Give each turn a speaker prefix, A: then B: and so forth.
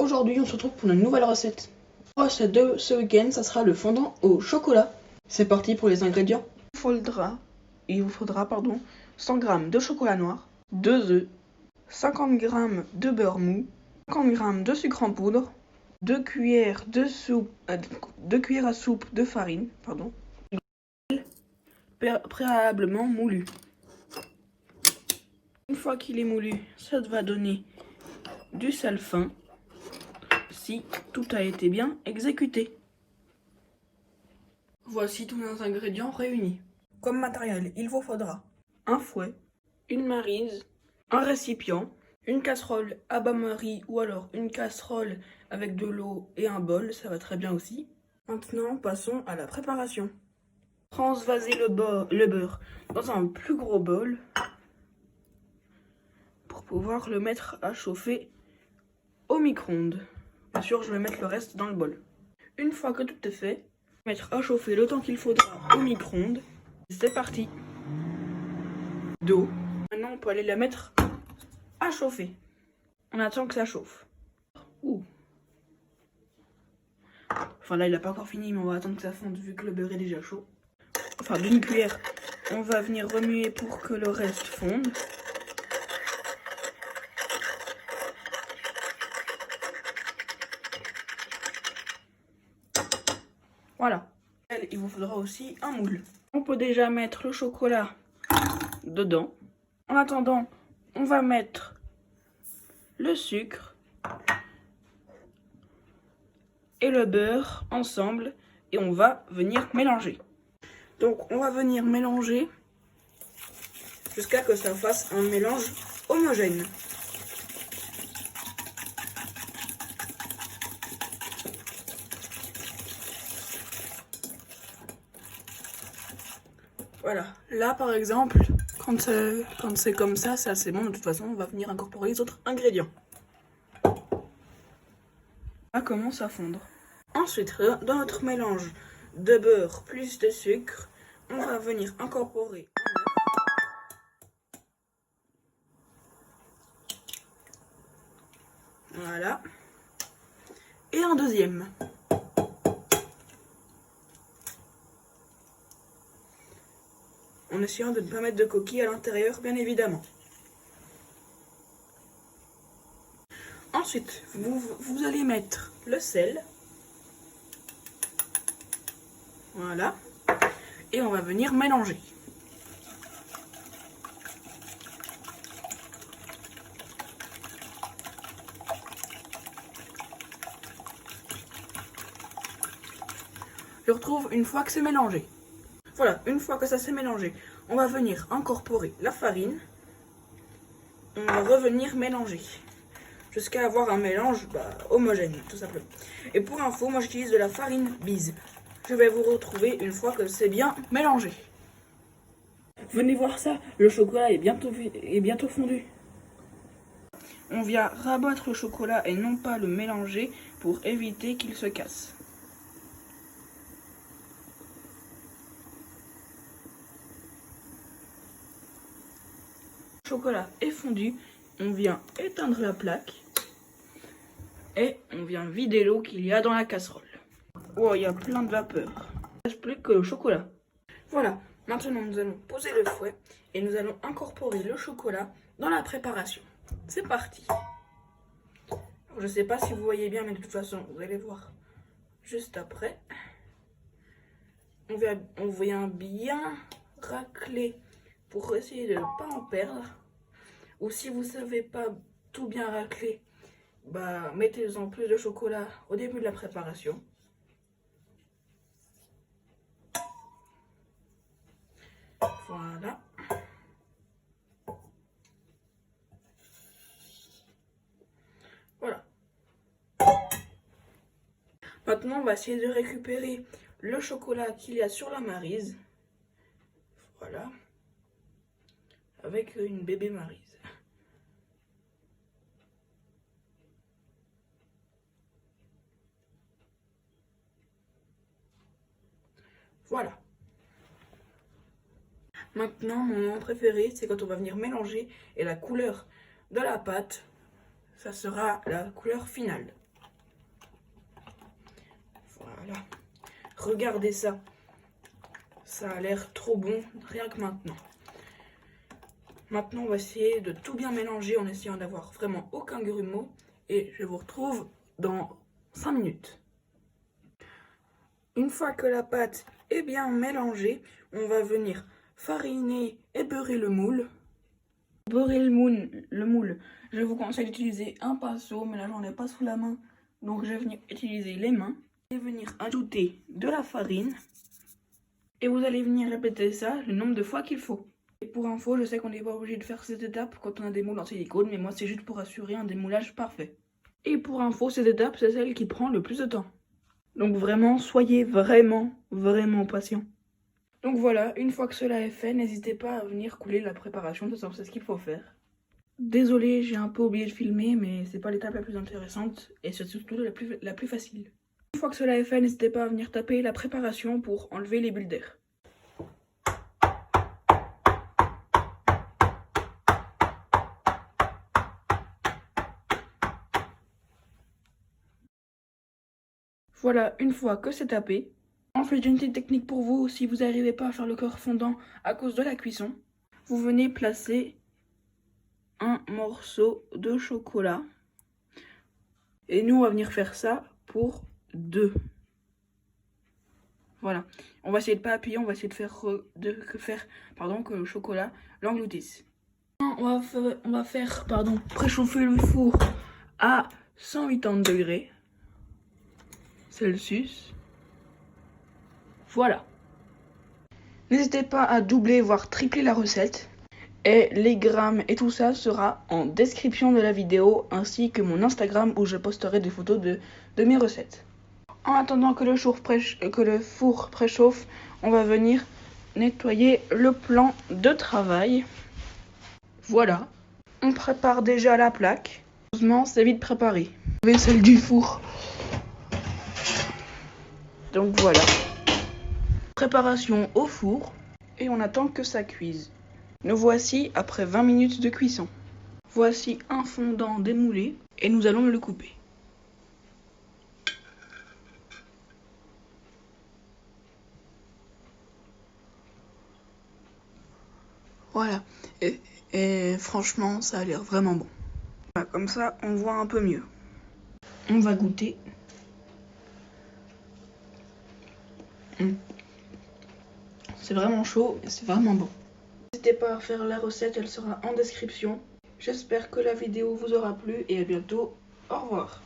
A: Aujourd'hui, on se retrouve pour une nouvelle recette. La recette de ce week-end, ça sera le fondant au chocolat. C'est parti pour les ingrédients. Il vous faudra 100 g de chocolat noir, 2 œufs, 50 g de beurre mou, 50 g de sucre en poudre, 2 cuillères à soupe de farine, préalablement moulu. Une fois qu'il est moulu, ça va donner du sel fin si tout a été bien exécuté. Voici tous les ingrédients réunis. Comme matériel, il vous faudra un fouet, une maryse, un récipient, une casserole à bain-marie ou alors une casserole avec de l'eau et un bol, ça va très bien aussi. Maintenant, passons à la préparation. Transvaser le beurre dans un plus gros bol pour pouvoir le mettre à chauffer au micro-ondes. Bien sûr, je vais mettre le reste dans le bol. Une fois que tout est fait, mettre à chauffer le temps qu'il faudra au micro-ondes. C'est parti. D'eau. Maintenant, on peut aller la mettre à chauffer. On attend que ça chauffe. Enfin là, il n'a pas encore fini, mais on va attendre que ça fonde vu que le beurre est déjà chaud. Enfin, d'une cuillère, on va venir remuer pour que le reste fonde. Voilà. Il vous faudra aussi un moule. On peut déjà mettre le chocolat dedans. En attendant, on va mettre le sucre et le beurre ensemble et on va venir mélanger. Donc on va venir mélanger jusqu'à ce que ça fasse un mélange homogène. Voilà, là par exemple, quand c'est comme ça, c'est assez bon. De toute façon, on va venir incorporer les autres ingrédients. Ça commence à fondre. Ensuite, dans notre mélange de beurre plus de sucre, on va venir incorporer un œuf. Voilà. Et un deuxième. En essayant de ne pas mettre de coquilles à l'intérieur, bien évidemment. Ensuite, vous allez mettre le sel. Voilà. Et on va venir mélanger. Je retrouve une fois que c'est mélangé. Voilà, une fois que ça s'est mélangé, on va venir incorporer la farine. On va revenir mélanger jusqu'à avoir un mélange homogène, tout simplement. Et pour info, moi j'utilise de la farine Bise. Je vais vous retrouver une fois que c'est bien mélangé. Venez voir ça, le chocolat est bientôt fondu. On vient rabattre le chocolat et non pas le mélanger pour éviter qu'il se casse. Le chocolat est fondu, on vient éteindre la plaque et on vient vider l'eau qu'il y a dans la casserole. Oh, il y a plein de vapeur. Il ne reste plus que le chocolat. Voilà, maintenant nous allons poser le fouet et nous allons incorporer le chocolat dans la préparation. C'est parti. Je ne sais pas si vous voyez bien, mais de toute façon, vous allez voir juste après. On vient bien racler pour essayer de ne pas en perdre. Ou si vous ne savez pas tout bien racler, mettez-en plus de chocolat au début de la préparation. Voilà. Voilà. Maintenant, on va essayer de récupérer le chocolat qu'il y a sur la maryse. Voilà. Avec une bébé maryse. Voilà. Maintenant, mon moment préféré, c'est quand on va venir mélanger et la couleur de la pâte, ça sera la couleur finale. Voilà. Regardez ça. Ça a l'air trop bon, rien que maintenant. Maintenant, on va essayer de tout bien mélanger en essayant d'avoir vraiment aucun grumeau. Et je vous retrouve dans 5 minutes. Une fois que la pâte est bien mélangée, on va venir fariner et beurrer le moule. Beurrer le moule, je vous conseille d'utiliser un pinceau, mais là j'en ai pas sous la main, donc je vais venir utiliser les mains. Et venir ajouter de la farine. Et vous allez venir répéter ça le nombre de fois qu'il faut. Et pour info, je sais qu'on n'est pas obligé de faire cette étape quand on a des moules en silicone, mais moi c'est juste pour assurer un démoulage parfait. Et pour info, cette étape, c'est celle qui prend le plus de temps. Donc vraiment, soyez vraiment patient. Donc voilà, une fois que cela est fait, n'hésitez pas à venir couler la préparation, c'est ce qu'il faut faire. Désolée, j'ai un peu oublié de filmer, mais c'est pas l'étape la plus intéressante, et c'est surtout la plus facile. Une fois que cela est fait, n'hésitez pas à venir taper la préparation pour enlever les bulles d'air. Voilà, une fois que c'est tapé, ensuite j'ai une petite technique pour vous, si vous n'arrivez pas à faire le corps fondant à cause de la cuisson, vous venez placer un morceau de chocolat. Et nous, on va venir faire ça pour 2. Voilà. On va essayer de pas appuyer, on va essayer de faire, que le chocolat l'engloutisse. On va faire préchauffer le four à 180 degrés Celsius. Voilà. N'hésitez pas à doubler, voire tripler la recette. Et les grammes et tout ça sera en description de la vidéo, ainsi que mon Instagram où je posterai des photos de mes recettes. En attendant que le four préchauffe, on va venir nettoyer le plan de travail. Voilà. On prépare déjà la plaque. Heureusement, c'est vite préparé. Vaisselle du four. Donc voilà. Préparation au four. Et on attend que ça cuise. Nous voici après 20 minutes de cuisson. Voici un fondant démoulé et nous allons le couper. Voilà, et franchement ça a l'air vraiment bon. Voilà, comme ça on voit un peu mieux. On va goûter. C'est vraiment chaud et c'est vraiment bon. N'hésitez pas à faire la recette, elle sera en description. J'espère que la vidéo vous aura plu et à bientôt. Au revoir.